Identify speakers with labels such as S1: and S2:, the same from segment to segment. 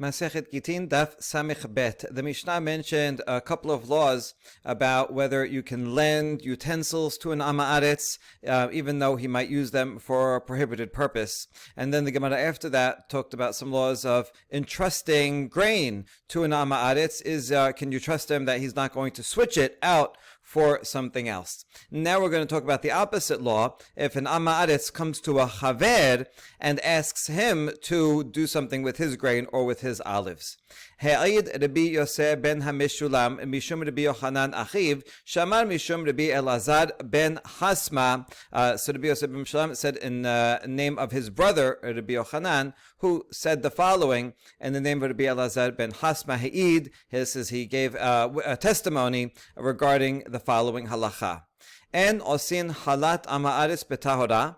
S1: Masechet Gittin, Daf Samich Bet. The Mishnah mentioned a couple of laws about whether you can lend utensils to an Ama'aretz, even though he might use them for a prohibited purpose. And then the Gemara after that talked about some laws of entrusting grain to an Ama'aretz. Can you trust him that he's not going to switch it out for something else? Now we're going to talk about the opposite law. If an Ama'aretz comes to a Chaver and asks him to do something with his grain or with his olives. Ha'id Rabbi Yosef ben HaMeshulam Mishum Rabbi Yochanan Achiv Shamar Mishum Rabbi Elazar ben Hasma. So Rabbi Yosef ben Meshulam said in the name of his brother Rabbi Yochanan, who said the following in the name of Rabbi Elazar ben Hasma Ha'id. He gave a testimony regarding the following halacha. En osin halat ama'aretz betahora,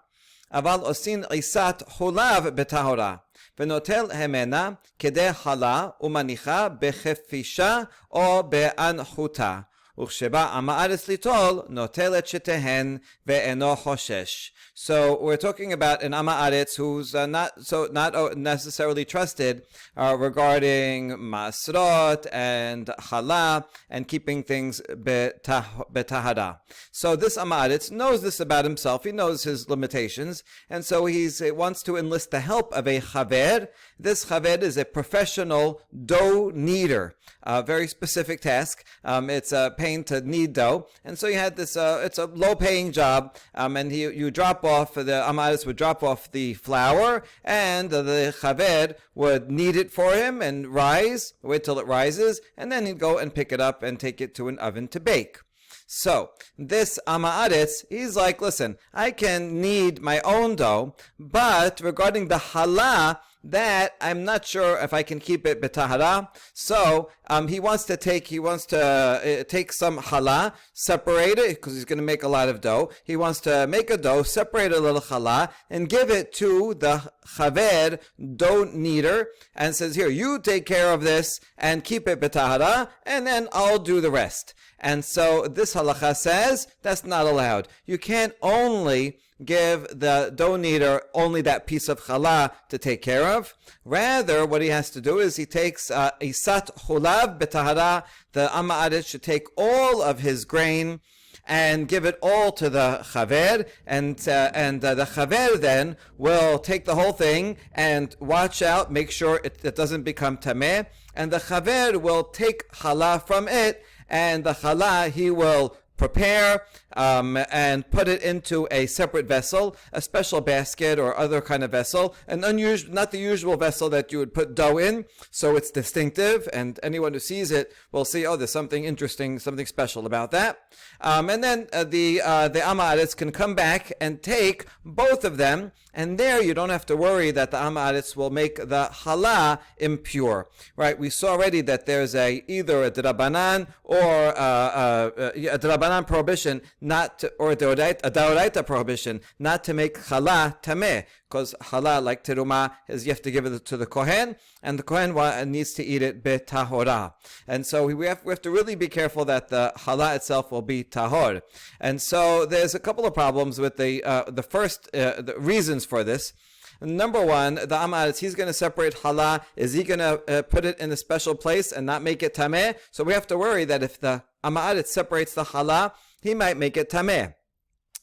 S1: aval osin isat holav betahora. ונוטל המנה כדי חלה ומניחה בחפישה או באנחותה. וכשבא עם הארץ ליטול, נוטל את שתיהן ואינו חושש. So we're talking about an Ama'aretz who's not necessarily trusted regarding masrot and chala and keeping things betahara. So this Ama'aretz knows this about himself. He knows his limitations, and so he wants to enlist the help of a chaver. This chaver is a professional dough kneader. A very specific task. It's a pain to knead dough, and so you had this. It's a low-paying job, and you drop off, the Ama'aretz would drop off the flour, and the chaver would knead it for him and wait till it rises, and then he'd go and pick it up and take it to an oven to bake. So this Ama'aretz, he's like, listen, I can knead my own dough, but regarding the challah, that I'm not sure if I can keep it betahara. So he wants to take some challah, separate it, because he's going to make a lot of dough. He wants to make a dough, separate a little challah, and give it to the chaver dough kneader, and says, here, you take care of this and keep it betahara, and then I'll do the rest. And so this halacha says that's not allowed. You can't only give the dough kneader only that piece of challah to take care of. Rather, what he has to do is he takes isat chulav betahara. The Ama'aretz should take all of his grain and give it all to the chaver, and the chaver then will take the whole thing and watch out, make sure it doesn't become tameh, and the chaver will take challah from it, and the challah he will prepare and put it into a separate vessel, a special basket or other kind of vessel, an unusual, not the usual vessel that you would put dough in, so it's distinctive, and anyone who sees it will see, oh, there's something interesting, something special about that. And then the Ama'aretz can come back and take both of them, and there you don't have to worry that the Ama'aretz will make the challah impure. Right? We saw already that there's either a drabanan or a drabanan prohibition or a daoraita prohibition not to make challah tameh, because challah, like teruma, is you have to give it to the kohen, and the kohen needs to eat it betahora. And so we have to really be careful that the challah itself will be tahor. And so there's a couple of problems with the first the reasons for this. Number one, the Ama'aretz, he's going to separate challah. Is he going to put it in a special place and not make it tameh? So we have to worry that if the Ama'aretz separates the challah, he might make it tameh.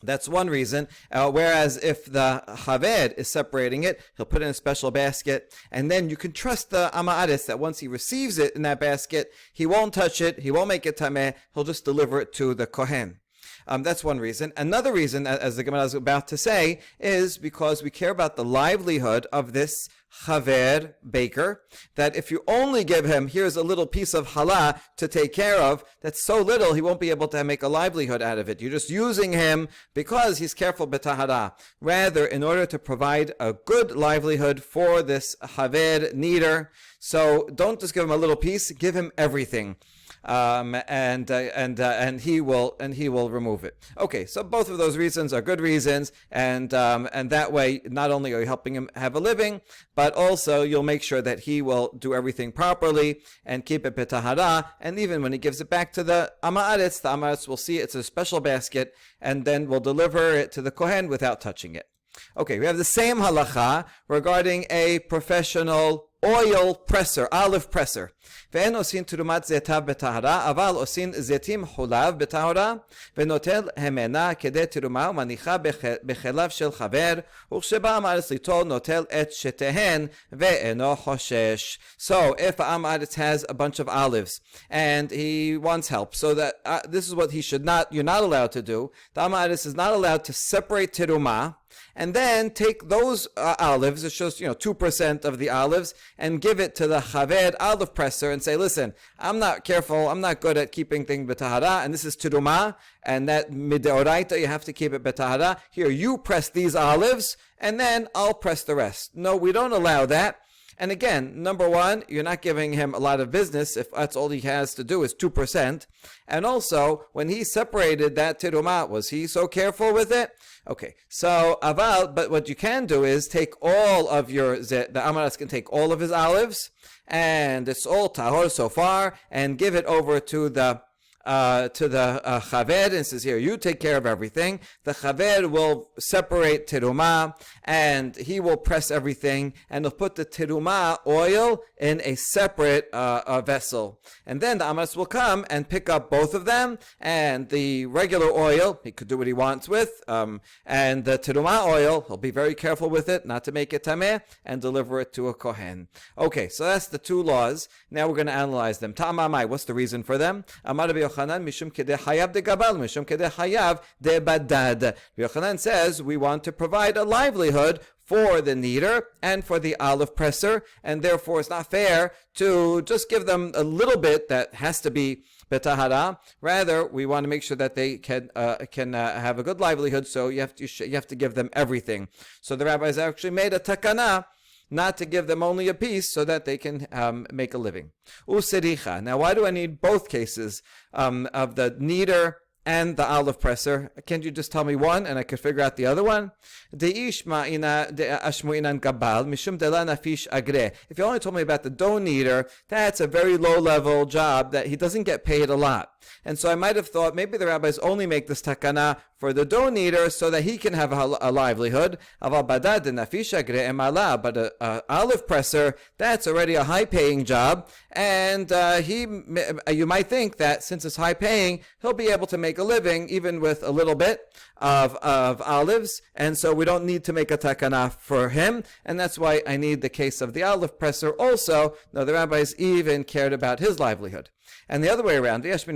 S1: That's one reason. Whereas if the chaver is separating it, he'll put it in a special basket, and then you can trust the Ama'aretz that once he receives it in that basket, he won't touch it, he won't make it tameh, he'll just deliver it to the kohen. That's one reason. Another reason, as the Gemara is about to say, is because we care about the livelihood of this chaver baker, that if you only give him, here's a little piece of challah to take care of, that's so little he won't be able to make a livelihood out of it. You're just using him because he's careful betahara. Rather, in order to provide a good livelihood for this chaver kneader, so don't just give him a little piece, give him everything. And he will remove it. Okay, so both of those reasons are good reasons, and that way not only are you helping him have a living, but also you'll make sure that he will do everything properly and keep it betahara. And even when he gives it back to the Ama'aretz will see it's a special basket, and then will deliver it to the kohen without touching it. Okay, we have the same halacha regarding a professional oil presser, olive presser. ואין עושים תרומת זיתיו בטהרה, אבל עושים זיתים חולב בטהרה, ונוטל המנה כדי תרומה ומניחה בכליו של חבר, וכשבא עם הארץ ליטול נוטל את שתיהן ואינו חושש. So, if Am Aretz has a bunch of olives and he wants help, so that this is what you're not allowed to do. The Am Aretz is not allowed to separate teruma and then take those olives, it shows 2% of the olives, and give it to the Chaved olive presser and say, listen, I'm not careful, I'm not good at keeping things betahara, and this is teruma, and that mideoraita, you have to keep it betahara. Here, you press these olives, and then I'll press the rest. No, we don't allow that. And again, number one, you're not giving him a lot of business if that's all he has to do is 2%. And also, when he separated that teruma, was he so careful with it? Okay, so aval, but what you can do is take all of the Amaretz can take all of his olives, and it's all tahor so far, and give it over to the Chaved, and says, here, you take care of everything. The Chaved will separate teruma, and he will press everything, and he'll put the teruma oil in a separate vessel. And then the Amaretz will come and pick up both of them, and the regular oil, he could do what he wants with, and the teruma oil, he'll be very careful with it, not to make it tameh, and deliver it to a kohen. Okay, so that's the two laws. Now we're going to analyze them. Ta'amamai, what's the reason for them? Mishum kedeh hayav de gabal, mishum kedeh hayav de badad. Yochanan says we want to provide a livelihood for the kneader and for the olive presser, and therefore it's not fair to just give them a little bit that has to be betahara. Rather, we want to make sure that they can have a good livelihood. So you have to give them everything. So the rabbis actually made a takana not to give them only a piece so that they can make a living. Usericha. Now, why do I need both cases of the kneader and the olive presser? Can't you just tell me one and I could figure out the other one? If you only told me about the dough kneader, that's a very low-level job that he doesn't get paid a lot. And so I might have thought maybe the rabbis only make this takana for the dough kneader so that he can have a livelihood. But an olive presser, that's already a high-paying job. And you might think that since it's high-paying, he'll be able to make a living even with a little bit of olives. And so we don't need to make a takana for him. And that's why I need the case of the olive presser also. Now the rabbis even cared about his livelihood. And the other way around, if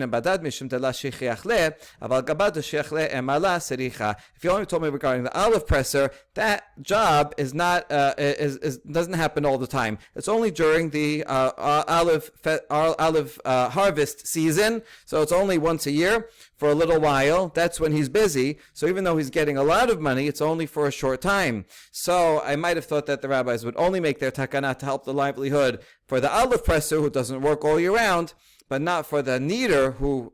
S1: you only told me regarding the olive presser, that job is not doesn't happen all the time. It's only during the olive harvest season, so it's only once a year for a little while. That's when he's busy. So even though he's getting a lot of money, it's only for a short time. So I might have thought that the rabbis would only make their takana to help the livelihood for the olive presser who doesn't work all year round, but not for the kneader who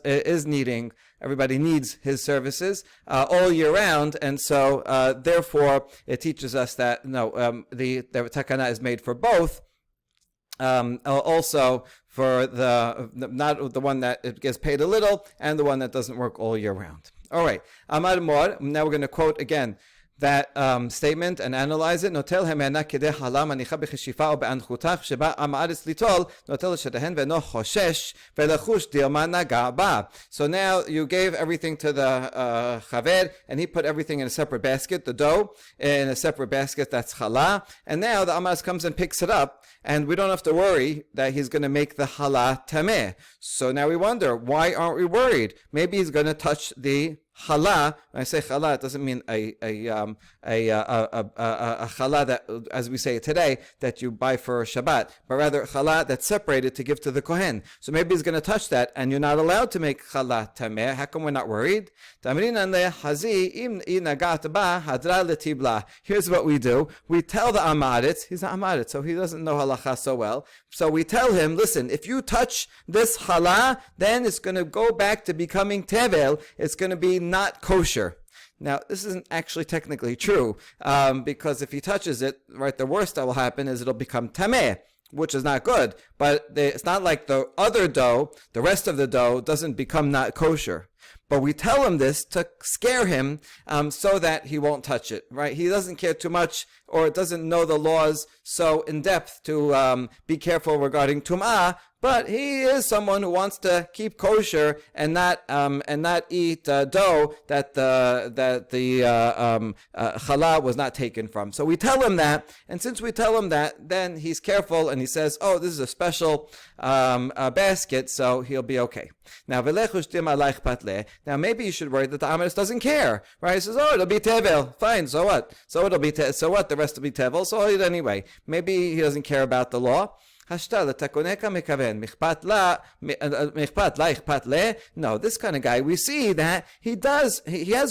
S1: is kneading. Everybody needs his services all year round, and so therefore it teaches us that the takana is made for both. Also for not the one that it gets paid a little and the one that doesn't work all year round. All right, Amar Mor. Now we're going to quote again that statement and analyze it. Notel hemena kedeh hala manicha b'cheshifa o be'anchutach sheba am haaretz litol notel shetahen ve'no choshesh ve'lechush dilma naga ba. So now you gave everything to the chaver, and he put everything in a separate basket, the dough in a separate basket, that's chala. And now the Amaretz comes and picks it up, and we don't have to worry that he's going to make the chala tameh. So now we wonder, why aren't we worried? Maybe he's going to touch the chala. When I say chala, it doesn't mean a chala that, as we say today, that you buy for Shabbat, but rather chala that's separated to give to the kohen. So maybe he's going to touch that, and you're not allowed to make chala tameh. How come we're not worried? Here's what we do: we tell the Amaretz, he's not Amaretz, so he doesn't know halacha so well. So we tell him, listen, if you touch this chala, then it's going to go back to becoming tevel. It's going to be not kosher. Now, this isn't actually technically true, because if he touches it, right, the worst that will happen is it'll become tameh, which is not good. But it's not like the other dough, the rest of the dough doesn't become not kosher. But we tell him this to scare him so that he won't touch it, right? He doesn't care too much or doesn't know the laws so in depth to be careful regarding tum'ah, but he is someone who wants to keep kosher and not eat dough that the challah was not taken from. So we tell him that, and since we tell him that, then he's careful and he says, "Oh, this is a special basket, so he'll be okay." Now, maybe you should worry that the Amaris doesn't care, right? He says, "Oh, it'll be tevel, fine. So what? So it'll be so what? The rest will be tevel. So I'll eat anyway." Maybe he doesn't care about the law. No, this kind of guy, we see that he has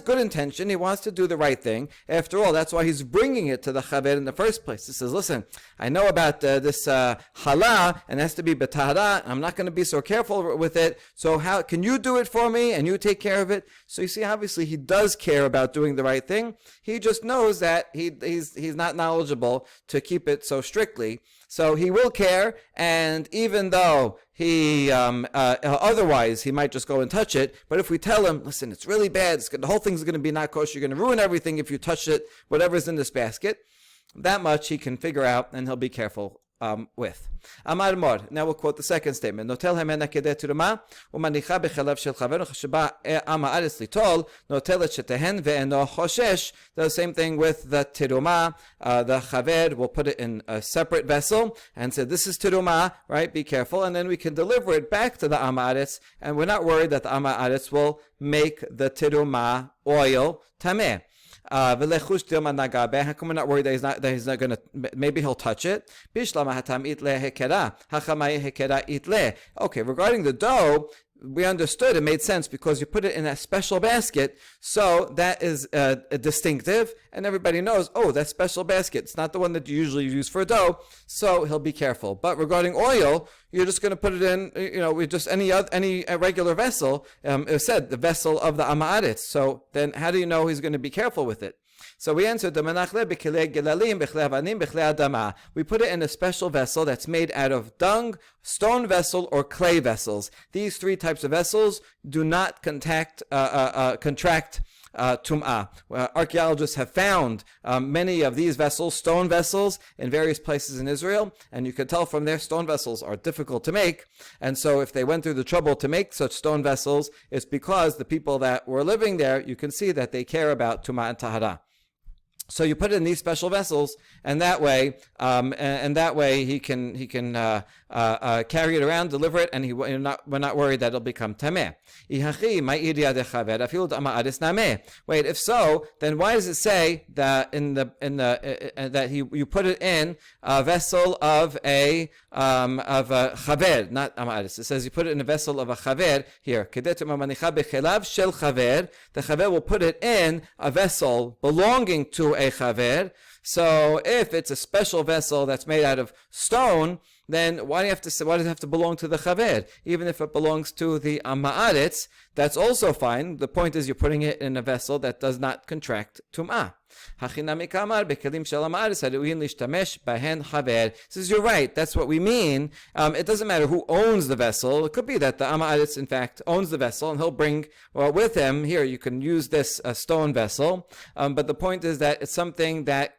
S1: good intention. He wants to do the right thing. After all, that's why he's bringing it to the chaver in the first place. He says, "Listen, I know about this challah, and it has to be betahara. I'm not going to be so careful with it. So how can you do it for me, and you take care of it?" So you see, obviously, he does care about doing the right thing. He just knows that he's not knowledgeable to keep it so strictly. So he will care, and even though he otherwise he might just go and touch it, but if we tell him, "Listen, it's really bad, the whole thing's going to be not kosher, you're going to ruin everything if you touch it, whatever's in this basket," that much he can figure out, and he'll be careful with. Amar Mor. Now we'll quote the second statement. Notel hemena kedeh turma umanicha bechalav shel chaver sheba ama aretz litol notelet shetehen ve'eno choshesh. The same thing with the tiruma. The chaver will put it in a separate vessel and say, "This is tiruma, right? Be careful," and then we can deliver it back to the ama aretz, and we're not worried that the ama aretz will make the tiruma oil tameh. How come we're not worried that he's not going to, maybe he'll touch it? Okay, regarding the dough, we understood, it made sense because you put it in a special basket, so that is distinctive, and everybody knows, oh, that special basket, it's not the one that you usually use for dough, so he'll be careful. But regarding oil, you're just going to put it in, with just any regular vessel. It said the vessel of the Amaretz. So then how do you know he's going to be careful with it? So we answered, we put it in a special vessel that's made out of dung, stone vessel, or clay vessels. These three types of vessels do not contract tum'ah. Archaeologists have found many of these vessels, stone vessels, in various places in Israel, and you can tell from there stone vessels are difficult to make, and so if they went through the trouble to make such stone vessels, it's because the people that were living there, you can see that they care about tum'ah and tahara. So you put it in these special vessels, and that way he can carry it around, deliver it, and we're not worried that it'll become tameh. Wait, if so, then why does it say that that you put it in a vessel of a chaver, not amaris? It says you put it in a vessel of a chaver. Here, the chaver will put it in a vessel belonging to a chaver. So if it's a special vessel that's made out of stone, then why does it have to belong to the chaver? Even if it belongs to the ma'aretz, that's also fine. The point is you're putting it in a vessel that does not contract tum'ah. Says you're right, that's what we mean. It doesn't matter who owns the vessel. It could be that the Amaretz in fact owns the vessel, and he'll bring with him, here you can use this stone vessel, but the point is that it's something that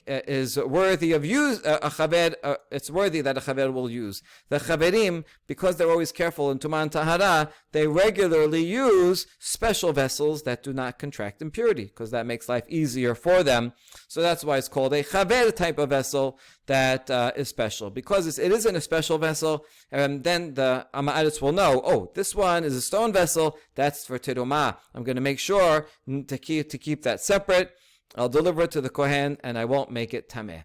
S1: is worthy of use. It's worthy that a chaver will use. The chaverim, because they're always careful in Tumah and Tahara, they regularly use special vessels that do not contract impurity, because that makes life easier for them. So that's why it's called a chaver type of vessel that is special. Because it isn't a special vessel, then the Amaretz will know, oh, this one is a stone vessel, that's for Terumah. I'm going to make sure to keep that separate. I'll deliver it to the Kohen, and I won't make it tameh.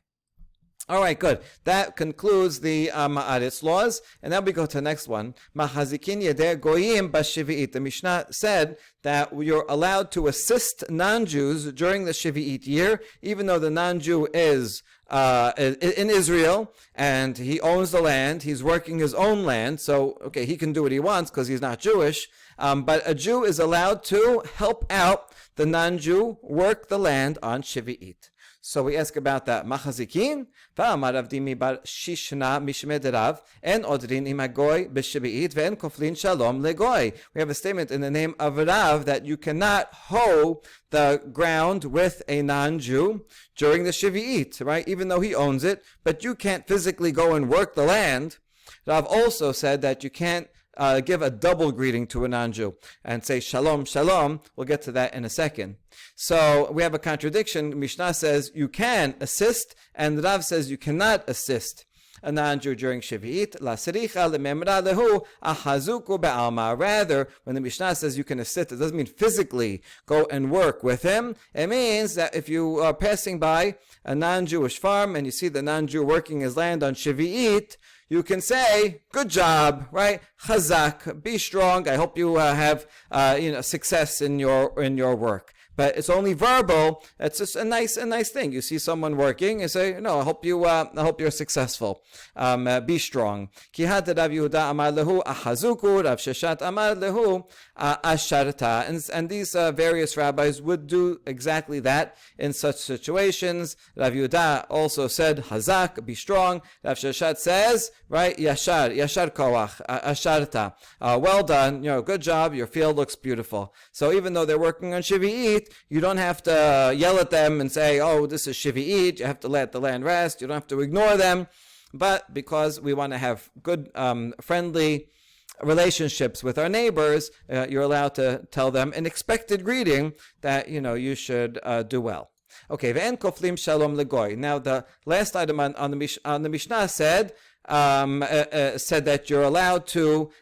S1: All right, good. That concludes the Ma'aretz laws, and now we go to the next one. Mahazikin yedeh goyim b'shivi'it. The Mishnah said that you're allowed to assist non-Jews during the Shivi'it year, even though the non-Jew is in Israel, and he owns the land, he's working his own land, so, okay, he can do what he wants because he's not Jewish, but a Jew is allowed to help out the non-Jew work the land on Shivi'it. So we ask about that. Machazikin, va'amar Rav Dimi bar Shishna mishmed Rav, en odrin imagoy b'shebi'it, ve'en koflin shalom legoy. We have a statement in the name of Rav that you cannot hoe the ground with a non-Jew during the Shevi'it, right? Even though he owns it, but you can't physically go and work the land. Rav also said that you can't give a double greeting to a non-Jew and say shalom, shalom. We'll get to that in a second. So we have a contradiction. Mishnah says you can assist, and Rav says you cannot assist a non-Jew during Shevi'it. La sericha lememra lehu ahazuku be'alma. Rather, when the Mishnah says you can assist, it doesn't mean physically go and work with him. It means that if you are passing by a non-Jewish farm and you see the non-Jew working his land on Shevi'it, you can say, good job, right? Chazak, be strong. I hope you have success in your work. But it's only verbal. It's just a nice thing. You see someone working, you say, no, I hope you're successful. Be strong. Ki had Rav Yehuda amar lehu ahazuku, Rav Sheshat amar lehu asharta. And these various rabbis would do exactly that in such situations. Rav Yehuda also said, hazak, be strong. Rav Sheshat says, right, yashar koach, asharta. Well done, good job, your field looks beautiful. So even though they're working on Shevi'it, you don't have to yell at them and say, oh, this is Shevi'it, you have to let the land rest, you don't have to ignore them. But because we want to have good, friendly relationships with our neighbors, you're allowed to tell them an expected greeting that, you should do well. Okay, ve'en koflim shalom legoy. Now the last item on the Mishnah said that you're allowed to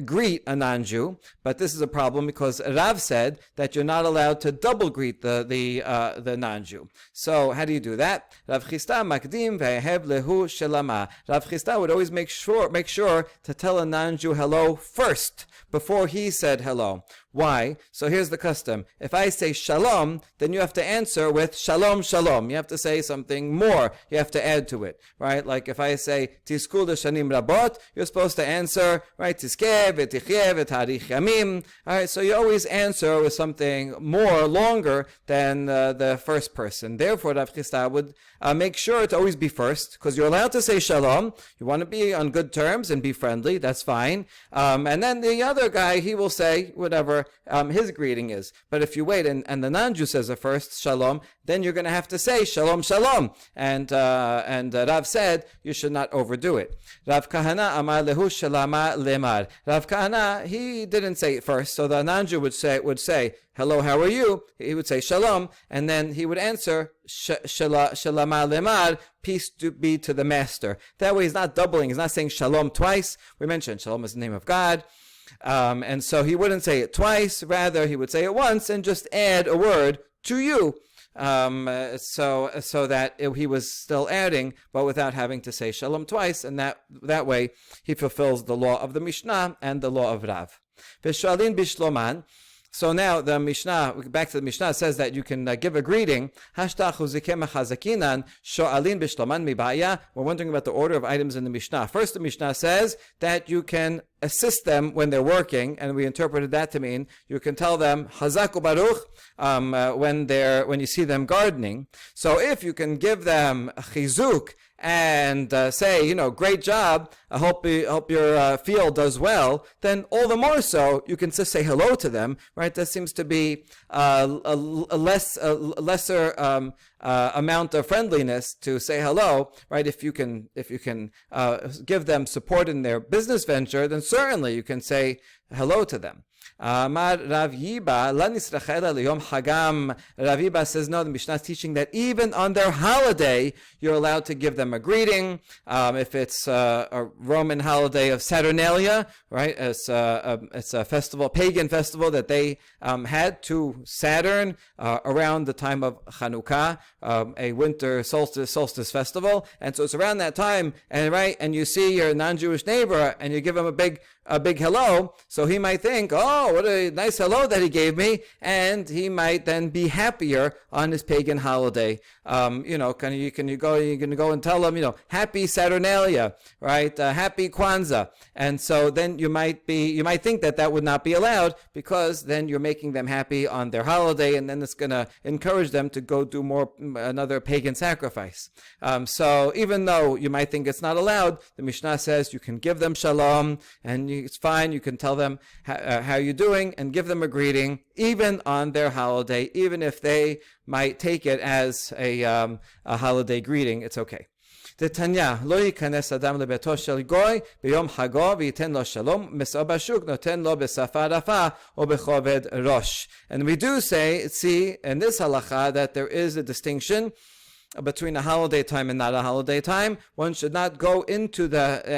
S1: greet a non-Jew, but this is a problem because Rav said that you're not allowed to double greet the non-Jew. So how do you do that? Rav Chisda makdim ve'ehev lehu shelama. Rav Chisda would always make sure to tell a non-Jew hello first before he said hello. Why? So here's the custom. If I say shalom, then you have to answer with shalom, shalom. You have to say something more. You have to add to it, right? Like if I say tizku l'shanim rabot, you're supposed to answer, right? Tizkeh v'tichyeh v'tarich yamim. All right, so you always answer with something more, longer than the first person. Therefore, Rav Chisda would make sure to always be first, because you're allowed to say shalom. You want to be on good terms and be friendly. That's fine. And then the other guy, he will say whatever his greeting is. But if you wait and the non-Jew says the first shalom, then you're going to have to say shalom, shalom. And Rav said you should not overdo it. Rav Kahana amar lehu shalama lemar. Rav Kahana, he didn't say it first, so the non-Jew would say hello, how are you? He would say shalom, and then he would answer shalama lemar, peace be to the master. That way he's not doubling, he's not saying shalom twice. We mentioned shalom is the name of God. And so he wouldn't say it twice, rather he would say it once and just add a word to you. So that he was still adding, but without having to say shalom twice, and that way he fulfills the law of the Mishnah and the law of Rav. V'shalin bishloman. So now the Mishnah, back to the Mishnah, says that you can give a greeting. We're wondering about the order of items in the Mishnah. First, the Mishnah says that you can assist them when they're working, and we interpreted that to mean you can tell them Hazak Baruch when you see them gardening. So if you can give them chizuk and say, great job, I hope your field does well, then all the more so you can just say hello to them, right? That seems to be a lesser amount of friendliness to say hello, right? If you can give them support in their business venture, then certainly you can say hello to them. Amar Rav Yiba, la nisrachela liyom hagam. Rav Yiba says, no, the Mishnah is teaching that even on their holiday, you're allowed to give them a greeting. If it's a Roman holiday of Saturnalia, right? It's a festival, pagan festival that they had to Saturn around the time of Chanukah, a winter solstice festival. And so it's around that time, and you see your non-Jewish neighbor, and you give him a big a big hello, so he might think, oh, what a nice hello that he gave me, and he might then be happier on his pagan holiday. Can you go and tell him, happy Saturnalia, right? Happy Kwanzaa. And so then you might think that would not be allowed, because then you're making them happy on their holiday, and then it's going to encourage them to go do another pagan sacrifice. So even though you might think it's not allowed, the Mishnah says you can give them shalom, and it's fine. You can tell them how you're doing and give them a greeting, even on their holiday, even if they might take it as a holiday greeting. It's okay. Tanya, lo yikanes adam lebeto shel goy beyom hago v'yiten lo shalom mes'o bashuk noten lo b'safa rafa o b'choved rosh. And we do see in this halacha that there is a distinction between a holiday time and not a holiday time. One should not go into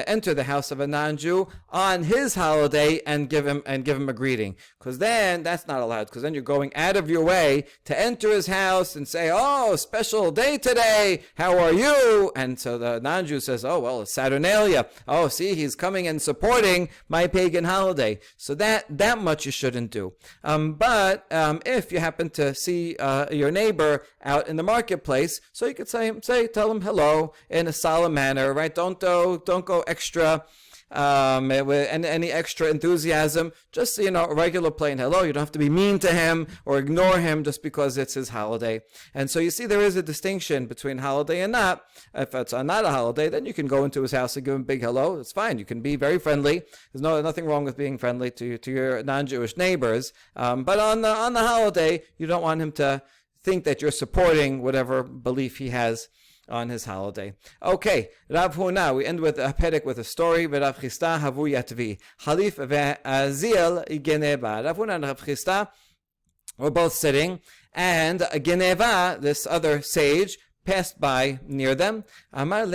S1: enter the house of a non-Jew on his holiday and give him a greeting, because then that's not allowed, because then you're going out of your way to enter his house and say, oh, special day today, how are you? And so the non-Jew says, oh, well, it's Saturnalia. Oh, see, he's coming and supporting my pagan holiday. So that much you shouldn't do. But if you happen to see your neighbor out in the marketplace, so you could tell him hello in a solemn manner, right? Don't go extra with any extra enthusiasm. Just a regular plain hello. You don't have to be mean to him or ignore him just because it's his holiday. And so you see, there is a distinction between holiday and not. If it's not a holiday, then you can go into his house and give him a big hello. It's fine. You can be very friendly. There's nothing wrong with being friendly to your non-Jewish neighbors. But on the holiday, you don't want him to think that you're supporting whatever belief he has on his holiday. Okay, Rav Huna, we end with a perek with a story. Rav Chisda havu yatvi halif ve'azil geneva. Rav Huna and Rav Chisda were both sitting, and Geneva, this other sage, passed by near them. So one of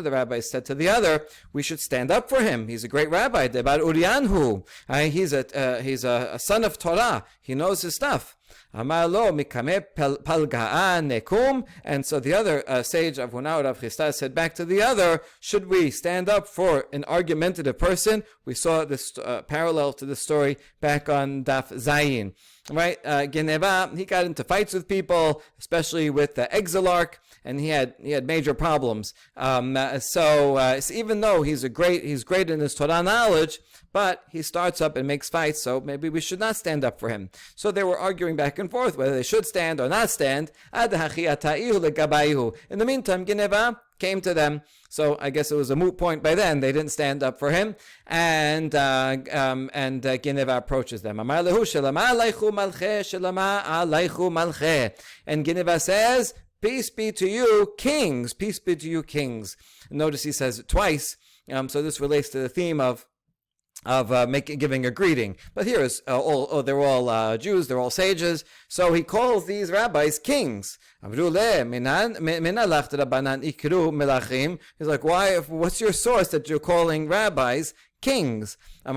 S1: the rabbis said to the other, we should stand up for him. He's a great rabbi. He's a son of Torah. He knows his stuff. And so the other sage of Huna, Rav Chisda, said back to the other, should we stand up for an argumentative person? We saw this parallel to the story back on Daf Zayin. Right, Geneva, he got into fights with people, especially with the exilarch, and he had major problems. So even though he's great in his Torah knowledge, but he starts up and makes fights, so maybe we should not stand up for him. So they were arguing back and forth whether they should stand or not stand. In the meantime, Geneva came to them. So I guess it was a moot point by then. They didn't stand up for him, and Geneva approaches them. And Geneva says, "Peace be to you, kings. Peace be to you, kings." Notice he says it twice. So this relates to the theme of giving a greeting. But here is they're all Jews, they're all sages. So he calls these rabbis kings. He's like, why? What's your source that you're calling rabbis kings? It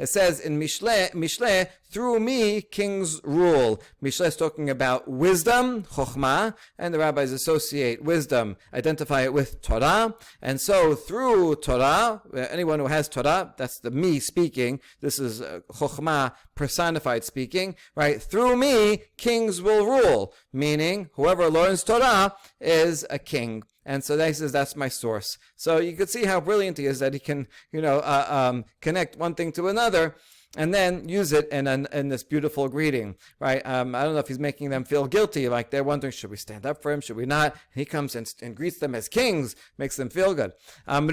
S1: says in Mishle, through me kings rule. Mishle is talking about wisdom, chokhmah, and the rabbis associate wisdom, identify it with Torah. And so through Torah, anyone who has Torah, that's the me speaking. This is chokhmah personified speaking, right? Through me, kings will rule, meaning whoever learns Torah is a king. And so he says, that's my source. So you could see how brilliant he is, that he can, connect one thing to another and then use it in this beautiful greeting, right? I don't know if he's making them feel guilty, like they're wondering, should we stand up for him? Should we not? And he comes and greets them as kings, makes them feel good. And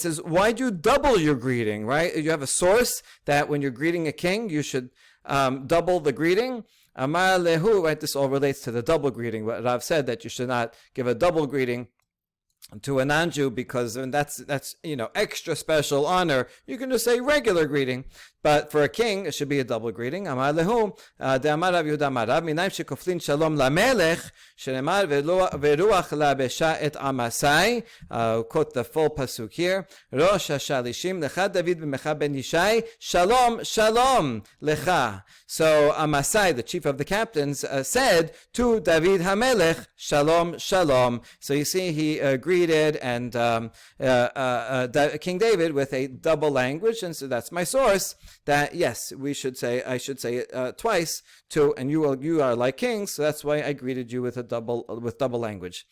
S1: says, why do you double your greeting, right? You have a source that when you're greeting a king, you should double the greeting. Amar lehu, right? This all relates to the double greeting. What Rav said, that you should not give a double greeting to a non-Jew, because that's extra special honor. You can just say regular greeting. But for a king, it should be a double greeting. Amar lehu, de'amar Rav Yehuda amar Rav, minaim shekoflin shalom lamelech, shenemar veruach la besha et amasai. Quote the full pasuk here. Rosh hashalishim lecha David v'mecha ben Yishai, shalom, shalom lecha. So Amasai, the chief of the captains, said to David HaMelech, shalom, shalom. So you see, he greeted and King David with a double language, and so that's my source. That yes, I should say it twice. And you are like kings, so that's why I greeted you with double language.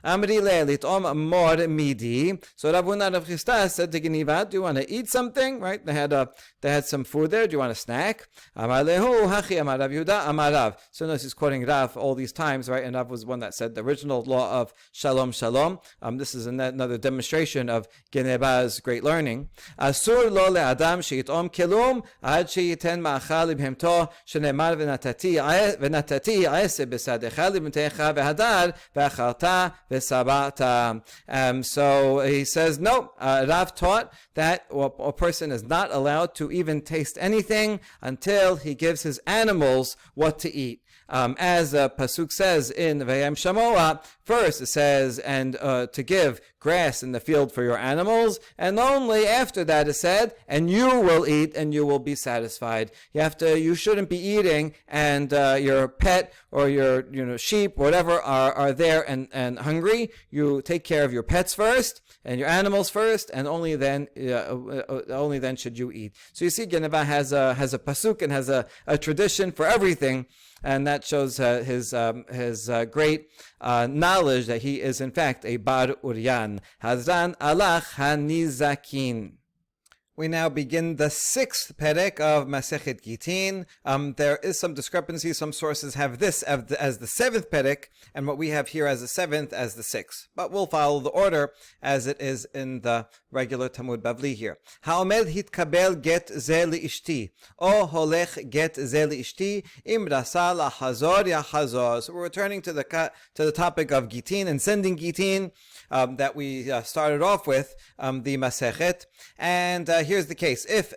S1: Amri le'litom mor midi. So Rav Huna Rav Chisda said to Geniva, do you want to eat something? Right? They had some food there. Do you want a snack? Amar lehu hachi amar Rav Yehuda amar Rav. So notice he's quoting Rav all these times, right? And Rav was one that said the original law of shalom shalom. This is another demonstration of Geneva's great learning. Asur lo le'adam she'itom kelum ad she'yiten ma'achal libhemto shenemar v'natati aese b'sadecha libhemtecha v'hadar v'acharta. So he says, no, Rav taught that a person is not allowed to even taste anything until he gives his animals what to eat. As Pasuk says in Vayam Shamoa, first it says, and to give grass in the field for your animals, and only after that is said, and you will eat and you will be satisfied. You shouldn't be eating, and your pet or your sheep, whatever, are there and hungry. You take care of your pets first and your animals first, and only then should you eat. So you see, Geneva has a pasuk and has a tradition for everything. And that shows his great knowledge that he is in fact a bar uryan. Hazran alach hanizakin. We now begin the 6th perek of Masechet Gittin. There is some discrepancy. Some sources have this as the 7th perek, and what we have here as the 7th as the 6th. But we'll follow the order as it is in the regular Talmud Bavli here. Ha'omed hitkabel get ze li'ishti, o holech get ze li'ishti, im rasa la'chazor ya'chazor. So we're returning to the topic of Gittin and sending Gittin that we started off with, the Masechet. And here's the case. If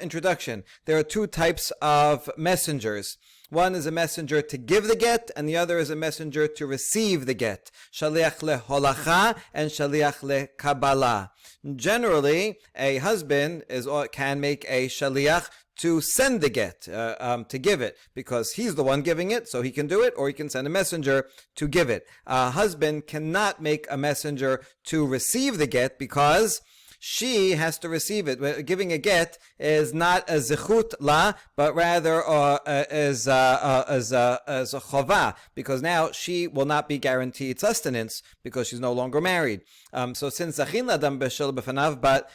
S1: introduction, there are two types of messengers. One is a messenger to give the get, and the other is a messenger to receive the get. Shaliach leholacha and shaliach lekabbalah. Generally, a husband can make a shaliach to send the get, to give it, because he's the one giving it, so he can do it, or he can send a messenger to give it. A husband cannot make a messenger to receive the get because she has to receive it. Giving a get is not a zechut la, but rather as a chovah, because now she will not be guaranteed sustenance because she's no longer married. So since zachin le'adam b'shelo b'fanav, but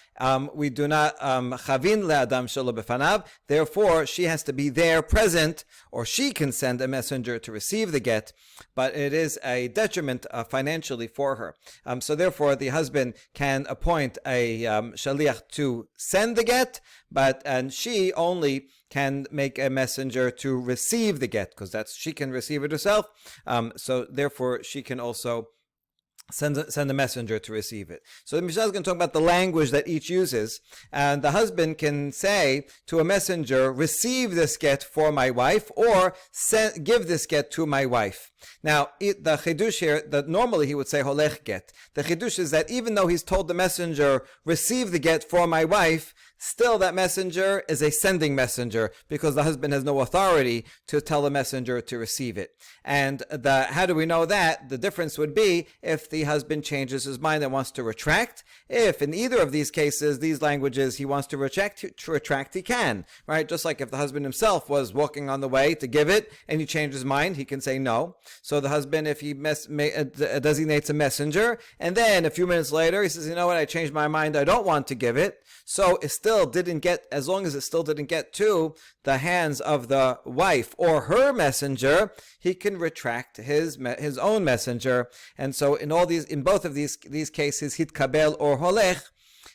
S1: we do not chavin le'adam shelo b'fanav, therefore she has to be there present, or she can send a messenger to receive the get, but it is a detriment financially for her. So therefore the husband can appoint a shaliach to send the get, and she only can make a messenger to receive the get, because she can receive it herself. So therefore she can also send a messenger to receive it. So the Mishnah is going to talk about the language that each uses, and the husband can say to a messenger, receive this get for my wife, or give this get to my wife. Now, the chidush here, that normally he would say holech get. The chidush is that even though he's told the messenger, receive the get for my wife, still that messenger is a sending messenger, because the husband has no authority to tell the messenger to receive it. And how do we know that? The difference would be if the husband changes his mind and wants to retract. If in either of these cases, these languages, he wants to retract, he can, right? Just like if the husband himself was walking on the way to give it and he changed his mind, he can say no. So the husband, if he designates a messenger, and then a few minutes later he says, you know what, I changed my mind, I don't want to give it. So it still didn't get, as long as it still didn't get to the hands of the wife or her messenger, he can retract his own messenger. And so in both of these cases, hitkabel or holech,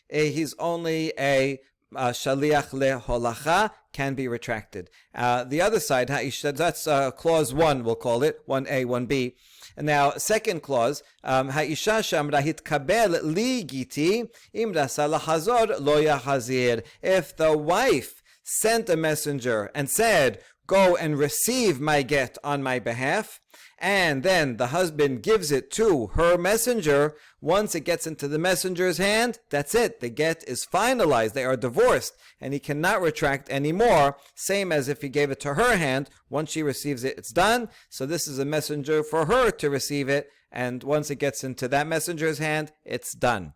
S1: he's only a shaliach leholacha can be retracted. The other side, that's clause 1, we'll call it, 1A, 1B. And now, second clause, Ha'isha shamra hitkabel li giti im rasa lahazor lo yahazir. If the wife sent a messenger and said, go and receive my get on my behalf, and then the husband gives it to her messenger, once it gets into the messenger's hand, that's it. The get is finalized. They are divorced, and he cannot retract anymore. Same as if he gave it to her hand. Once she receives it, it's done. So this is a messenger for her to receive it, and once it gets into that messenger's hand, it's done.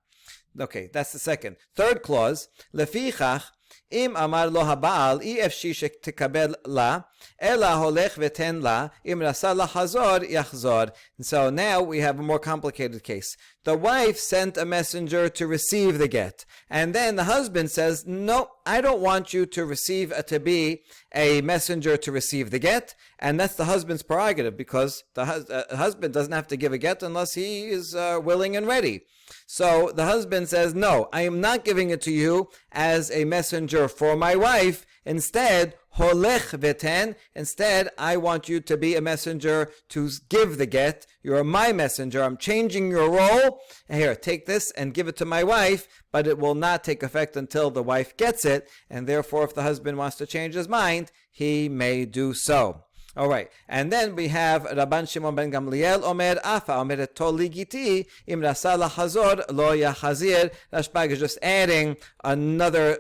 S1: Okay, that's the second. Third clause, lefichach, im amar lo haba'al, efshi shetikabel la, ela holech veten la, im rasa lahazor yachzor. So now we have a more complicated case. The wife sent a messenger to receive the get, and then the husband says, no, I don't want you to receive to be a messenger to receive the get, and that's the husband's prerogative, because the husband doesn't have to give a get unless he is willing and ready. So the husband says, no, I am not giving it to you as a messenger for my wife. Instead, holech veten. Instead, I want you to be a messenger to give the get. You're my messenger. I'm changing your role. Here, take this and give it to my wife, but it will not take effect until the wife gets it. And therefore, if the husband wants to change his mind, he may do so. All right, and then we have Rabban Shimon ben Gamliel Omer Afa Omer Toli Giti Im Rasa Lahazor Lo Yahazir. Rashbag is just adding another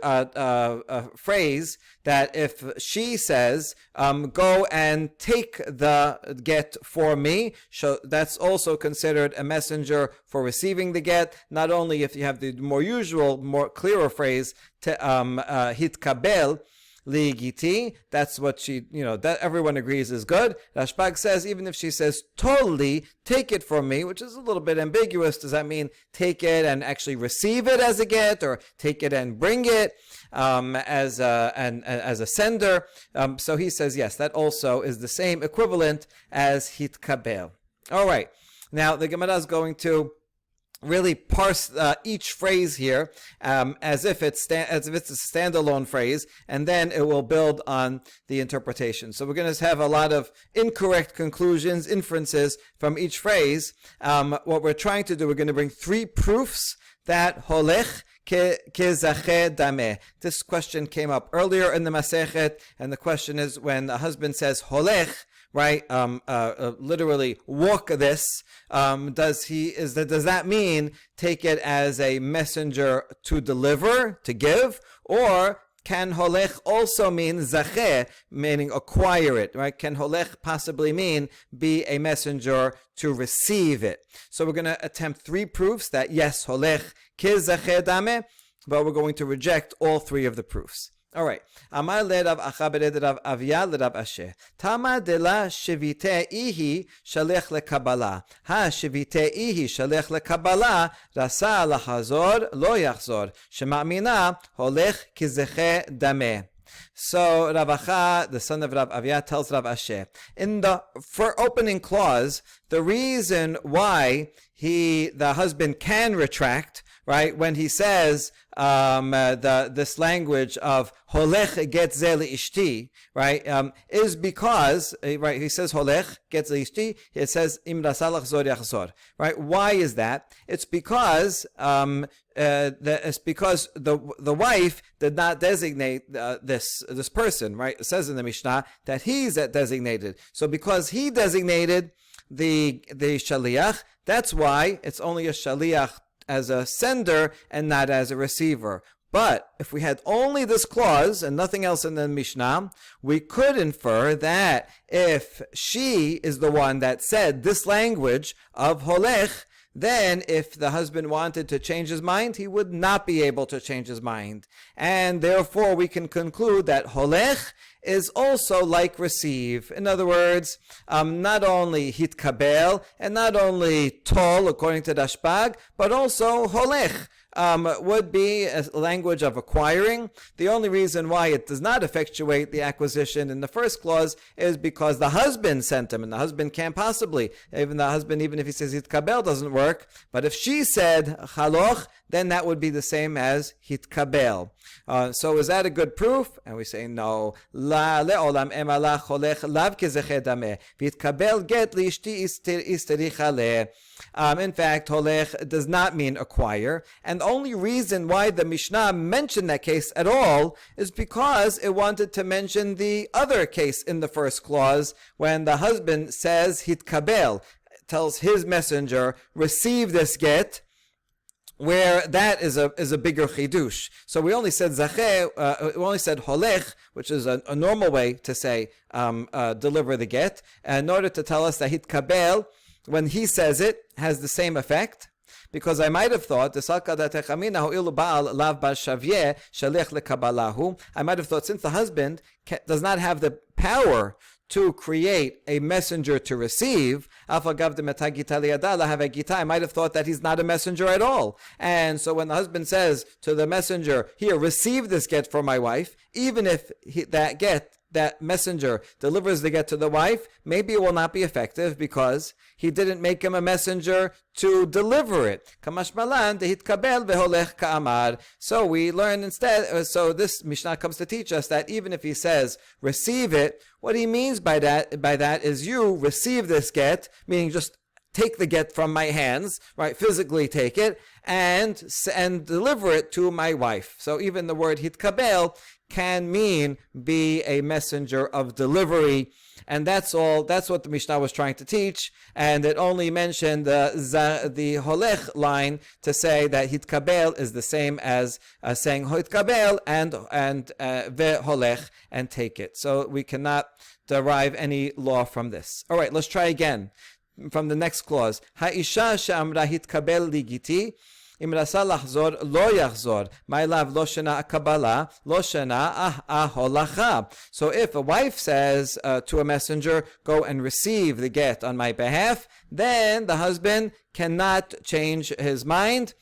S1: phrase that if she says, go and take the get for me, so that's also considered a messenger for receiving the get. Not only if you have the more usual, more clearer phrase, hitkabel, li giti, that's what she, that everyone agrees is good. Rashbag says, even if she says, totally, take it from me, which is a little bit ambiguous. Does that mean take it and actually receive it as a get, or take it and bring it as a sender? So he says, yes, that also is the same equivalent as hitkabel. All right. Now, the Gemara is going to really parse each phrase here as if it's a standalone phrase, and then it will build on the interpretation. So we're going to have a lot of incorrect conclusions, inferences from each phrase. What we're trying to do, we're going to bring 3 proofs that holech kezache dameh. This question came up earlier in the Masechet, and the question is, when the husband says holech, right, literally walk this, does that mean take it as a messenger to deliver, to give, or can holech also mean zacheh, meaning acquire it, right? Can holech possibly mean be a messenger to receive it? So we're going to attempt 3 proofs that yes, holech kizacheh dameh, but we're going to reject all 3 of the proofs. All right. Amar le Rav Acha bered Rav Avia le Rav Asher. Tama de la shevite ihi shalech lekabala. Ha shevite ihi shalech lekabala rasa lahazor lo yachzor. Shema'mina holech kizeche dameh. So Rav Acha, the son of Rav Avia, tells Rav Asher, in the opening clause, the reason why the husband can retract, right, when he says this language of holech get ze ishti, right, is because, right, he says holech get ze ishti, it says im rasalach zor yachzor, right? Why is that? It's because the wife did not designate this person, right? It says in the Mishnah that he's designated. So because he designated the shaliach, that's why it's only a shaliach as a sender and not as a receiver. But if we had only this clause and nothing else in the Mishnah, we could infer that if she is the one that said this language of holech, then if the husband wanted to change his mind, he would not be able to change his mind. And therefore we can conclude that holech is also like receive. In other words, not only hitkabel and not only tol, according to Rashbag, but also holech would be a language of acquiring. The only reason why it does not effectuate the acquisition in the first clause is because the husband sent him, and the husband can't possibly, even if he says hitkabel doesn't work. But if she said chaloch, then that would be the same as hitkabel. So is that a good proof? And we say no. La le'olam emala cholech lav kezeche dameh v'hitkabel get li'ishti istericha le. In fact, holech does not mean acquire, and the only reason why the Mishnah mentioned that case at all is because it wanted to mention the other case in the first clause when the husband says hitkabel, tells his messenger, receive this get, where that is a bigger chidush. So we only said zacheh, we only said holech, which is a normal way to say deliver the get, in order to tell us that hitkabel, when he says it, has the same effect. Because I might have thought, I might have thought, since the husband does not have the power to create a messenger to receive, I might have thought that he's not a messenger at all. And so when the husband says to the messenger, here, receive this get for my wife, even if that messenger delivers the get to the wife, maybe it will not be effective because he didn't make him a messenger to deliver it. So we learn instead, so this Mishnah comes to teach us that even if he says receive it, what he means by that is you receive this get, meaning just take the get from my hands, right? Physically take it and deliver it to my wife. So even the word hitkabel can mean be a messenger of delivery, and that's all. That's what the Mishnah was trying to teach, and it only mentioned the holech line to say that hitkabel is the same as saying hitkabel and veholech and take it. So we cannot derive any law from this. All right, let's try again from the next clause. Ha'isha she'amra hitkabel ligiti. אם רצה לחזור, לא יחזור. מה אליו לא שנה הקבלה, לא שנה ההולכה. So if a wife says to a messenger, go and receive the get on my behalf, then the husband cannot change his mind,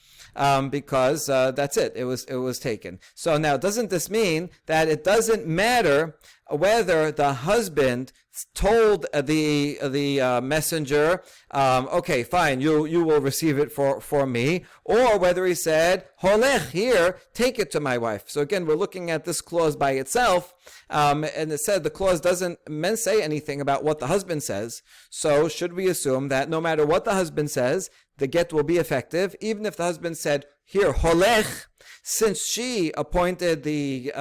S1: because that's it. It was taken. So now, doesn't this mean that it doesn't matter whether the husband told the messenger, okay, fine, you will receive it for me, or whether he said, holech, here, take it to my wife. So again, we're looking at this clause by itself, and it said the clause doesn't say anything about what the husband says. So should we assume that no matter what the husband says, the get will be effective, even if the husband said, here, holech, since she appointed the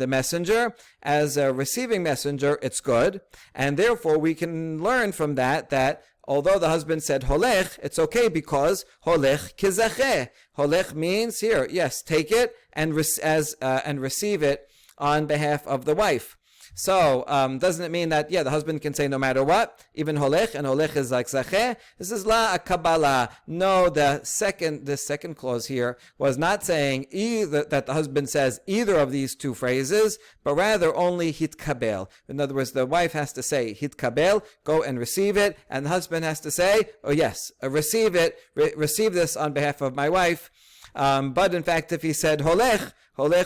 S1: messenger as a receiving messenger, it's good, and therefore we can learn from that although the husband said holech, it's okay because holech kizacheh. Holech means here, yes, take it and receive it on behalf of the wife. So, doesn't it mean that, the husband can say no matter what, even holech, and holech is like zacheh? This is la kabbalah. No, this second clause here was not saying either that the husband says either of these two phrases, but rather only hitkabel. In other words, the wife has to say hitkabel, go and receive it, and the husband has to say, oh yes, receive it, receive this on behalf of my wife. But in fact, if he said holech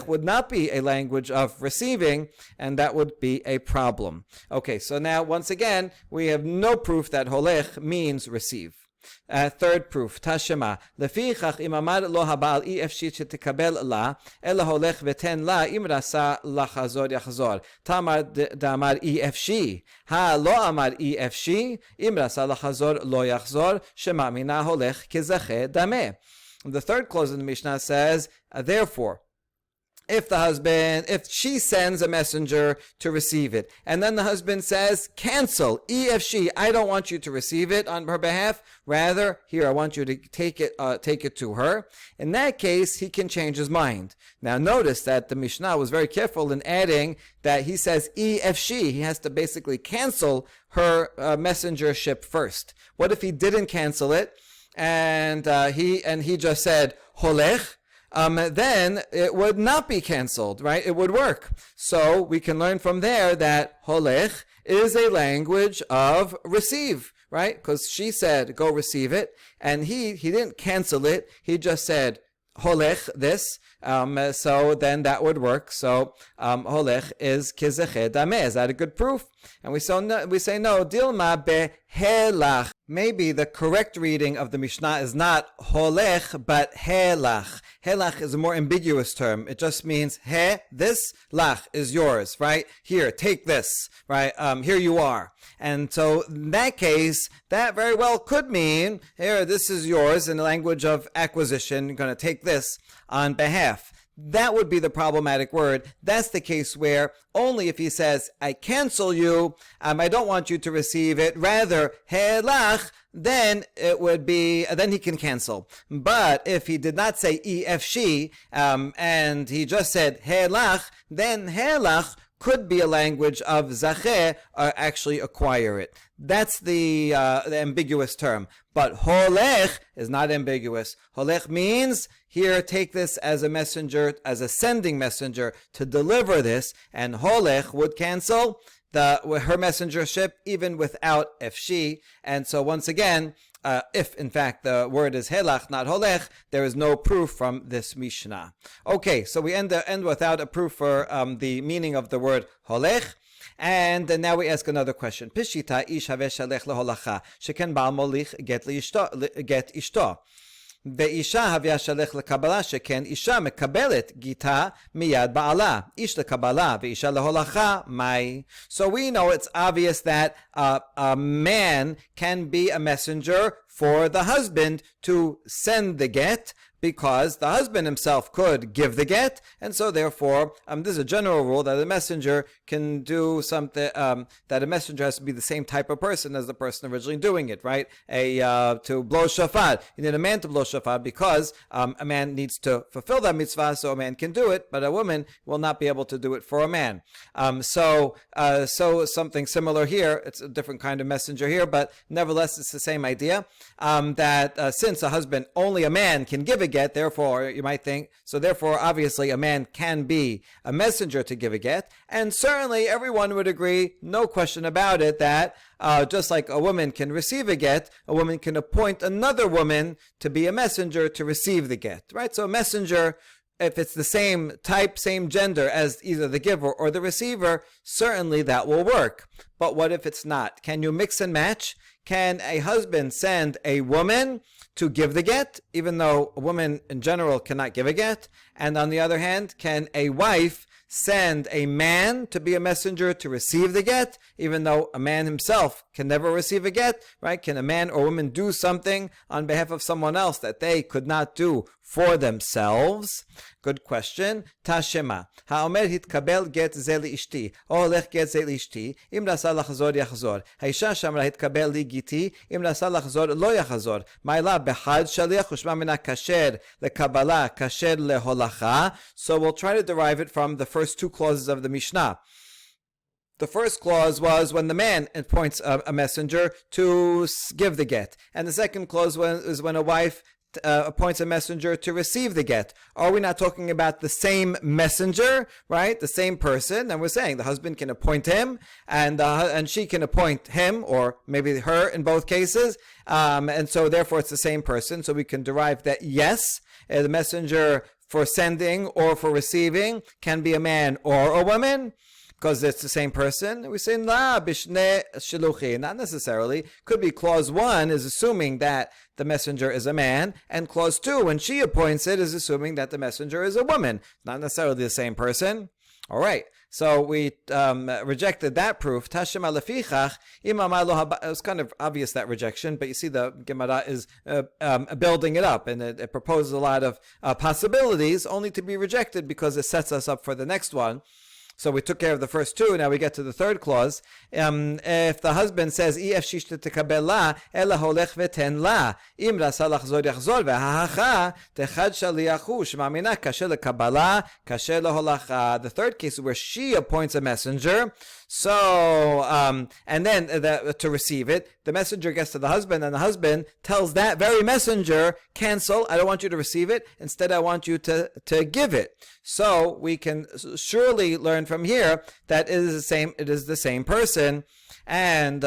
S1: would not be a language of receiving, and that would be a problem. Okay, so now, once again, we have no proof that holech means receive. Third proof, Tashema. Lefichach im amar lo habal efshit shetikabel la, ela holech veten la im rasa lachazor yachzor. Tamar damar efshi. Ha lo amar efshi, im rasa lachazor lo yachzor, shema mina holech kezache dameh. The third clause in the Mishnah says, therefore, if she sends a messenger to receive it, and then the husband says, cancel, EFC, I don't want you to receive it on her behalf, rather, here, I want you to take it to her. In that case, he can change his mind. Now notice that the Mishnah was very careful in adding that he says EFC, he has to basically cancel her messengership first. What if he didn't cancel it, and he just said, holech, then it would not be canceled, right? It would work. So we can learn from there that holech is a language of receive, right? Because she said, go receive it, and he didn't cancel it. He just said, holech, this. So then that would work. So holech is kizeche dameh. Is that a good proof? And we say no. Dilma behelach. Maybe the correct reading of the Mishnah is not holech, but helach. Helach is a more ambiguous term. It just means he, this, lach is yours, right? Here, take this, right? Here you are. And so in that case, that very well could mean, here, this is yours in the language of acquisition. You're going to take this on behalf. That would be the problematic word. That's the case where only if he says, I cancel you, I don't want you to receive it, rather, helach, then it would be, then he can cancel. But if he did not say efshi, and he just said helach, then helach could be a language of zacheh, or actually acquire it. That's the ambiguous term. But holech is not ambiguous. Holech means, here, take this as a messenger, as a sending messenger to deliver this, and holech would cancel her messengership even without efshi. And so once again, if in fact the word is helach, not holech, there is no proof from this Mishnah. Okay, so we end without a proof for the meaning of the word holech. And now we ask another question. Pishita ish haveh shalech leholacha, sheken ba'al molich get ishto. ואישה הביאה שלך לקבלה שכן אישה מקבלת גיתה מיד בעלה. איש לקבלה ואישה להולכה, מהי? So we know it's obvious that a man can be a messenger for the husband to send the get, because the husband himself could give the get, and so therefore, this is a general rule that a messenger can do something, that a messenger has to be the same type of person as the person originally doing it, right? To blow shofar, you need a man to blow shofar because a man needs to fulfill that mitzvah, so a man can do it, but a woman will not be able to do it for a man. So something similar here. It's a different kind of messenger here, but nevertheless, it's the same idea. That since a husband, only a man can give a get, therefore, you might think, so therefore, obviously, a man can be a messenger to give a get, and certainly everyone would agree, no question about it, that just like a woman can receive a get, a woman can appoint another woman to be a messenger to receive the get, right? So a messenger, if it's the same type, same gender as either the giver or the receiver, certainly that will work. But what if it's not? Can you mix and match? Can a husband send a woman to give the get, even though a woman in general cannot give a get? And on the other hand, can a wife send a man to be a messenger to receive the get, even though a man himself can never receive a get, right? Can a man or woman do something on behalf of someone else that they could not do for themselves? Good question. Tashema. Ha'omer hitkabel get ze li'ishti, o holech get ze li'ishti, im rasa lachzor yachzor. Ha'isha shamra hitkabel li giti, im rasa lachzor lo yachzor. Ma'ila behad shaliach ushma mina kasher lekabala, kasher leholacha. So we'll try to derive it from the first two clauses of the Mishnah. The first clause was when the man appoints a messenger to give the get. And the second clause is when a wife appoints a messenger to receive the get. Are we not talking about the same messenger, right? The same person? And we're saying the husband can appoint him, and she can appoint him, or maybe her in both cases. And so therefore it's the same person. So we can derive that yes, the messenger for sending or for receiving can be a man or a woman, because it's the same person. We say, la, bishne shiluchi. Not necessarily. Could be clause 1 is assuming that the messenger is a man, and clause 2, when she appoints it, is assuming that the messenger is a woman. Not necessarily the same person. All right. So we rejected that proof. Tashema lefichach, it was kind of obvious, that rejection, but you see the Gemara is building it up, and it proposes a lot of possibilities, only to be rejected because it sets us up for the next one. So we took care of the first two. Now we get to the third clause. If the husband says, "If shishta tekabel la, ela holech veten la, im rasa lachzor yachzor ve'hahacha techad shaliachu shemamina kasher lekabala kasher leholacha." The third case is where she appoints a messenger. So, and then to receive it, the messenger gets to the husband, and the husband tells that very messenger, cancel, I don't want you to receive it, instead I want you to give it. So we can surely learn from here that it is the same person, and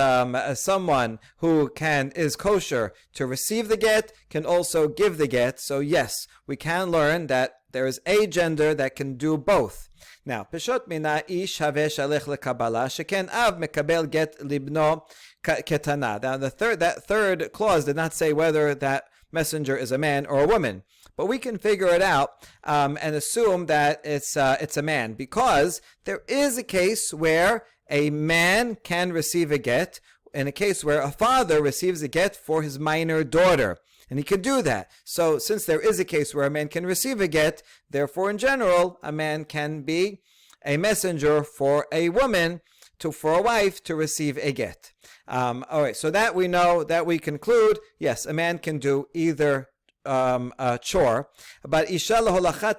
S1: someone who is kosher to receive the get can also give the get. So yes, we can learn that There is a gender that can do both. Now, Peshot mina ish have shalech lekabala sheken av mekabel get libno ketana. Now, that third clause did not say whether that messenger is a man or a woman, but we can figure it out and assume that it's a man, because there is a case where a man can receive a get, in a case where a father receives a get for his minor daughter. And he can do that. So since there is a case where a man can receive a get, therefore in general, a man can be a messenger for a woman, for a wife to receive a get. All right, so that we know, that we conclude, yes, a man can do either chore. But isha laholacha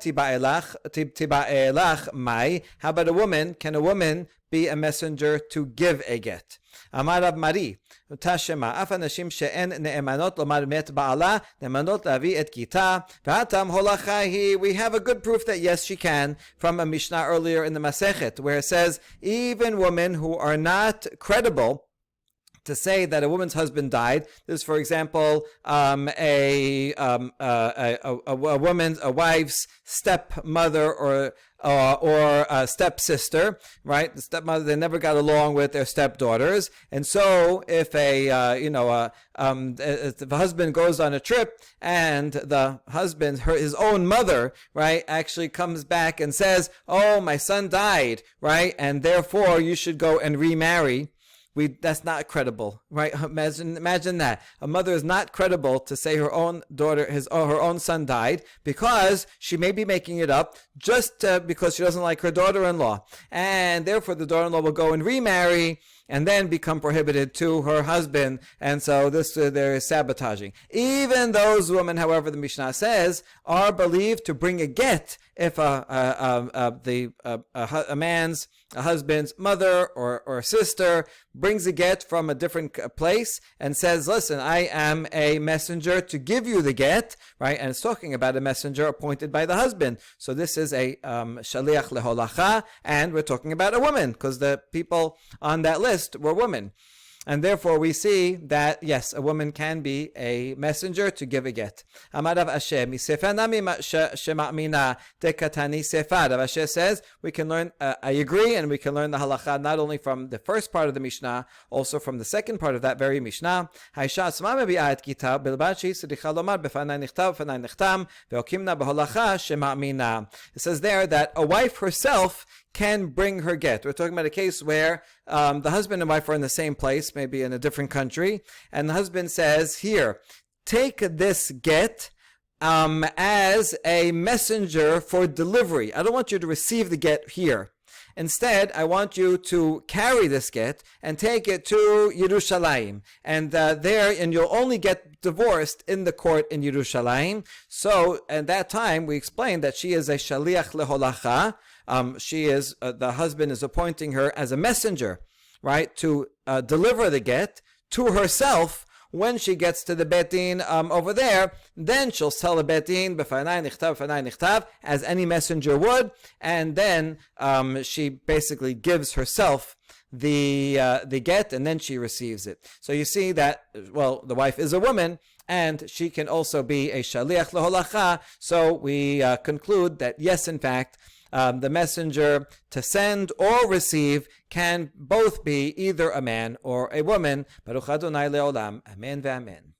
S1: tiba'elach mai. How about a woman? Can a woman be a messenger to give a get? Amar Rav Mari, Tashema, af anashim she'en ne'emanot lomar met ba'ala, ne'emanot lavi et gita, v'hatam holacha hi. We have a good proof that yes, she can, from a Mishnah earlier in the Masechet, where it says, even women who are not credible to say that a woman's husband died. This is, for example, a wife's stepmother or a stepsister, right? The stepmother, they never got along with their stepdaughters, and so if if the husband goes on a trip and the husband, his own mother, right, actually comes back and says, "Oh, my son died," right, and therefore you should go and remarry. That's not credible, right? Imagine that. A mother is not credible to say her own daughter, her own son died, because she may be making it up just because she doesn't like her daughter-in-law. And therefore the daughter-in-law will go and remarry and then become prohibited to her husband. And so there is sabotaging. Even those women, however, the Mishnah says, are believed to bring a get if a husband's mother or sister brings a get from a different place and says, listen, I am a messenger to give you the get, right? And it's talking about a messenger appointed by the husband. So this is a shaliach leholacha, and we're talking about a woman, because the people on that list were women. And therefore we see that, yes, a woman can be a messenger to give a get. Amarav Asher, Misefenami Shema'mina Tekatani Sefa. Rav Asher says we can learn, I agree, and we can learn the halacha not only from the first part of the Mishnah, also from the second part of that very Mishnah. Haisha Asma mebi'a et kitab, bilbad she'isricha lomar befanai nichtav, befanai nichtam, ve'okimna beholacha shema'mina. It says there that a wife herself can bring her get. We're talking about a case where the husband and wife are in the same place, maybe in a different country, and the husband says, here, take this get as a messenger for delivery. I don't want you to receive the get here. Instead, I want you to carry this get and take it to Yerushalayim. And and you'll only get divorced in the court in Yerushalayim. So at that time, we explained that she is a shaliach leholacha. She is, the husband is appointing her as a messenger, right, to deliver the get to herself. When she gets to the Bet Din over there, then she'll tell the Bet Din, b'fanai nichtav, as any messenger would, and then she basically gives herself the get, and then she receives it. So you see that, well, the wife is a woman, and she can also be a shaliach leholacha. So we conclude that, yes, in fact, the messenger to send or receive can both be either a man or a woman. Baruch Adonai le'olam. Amen ve'amen.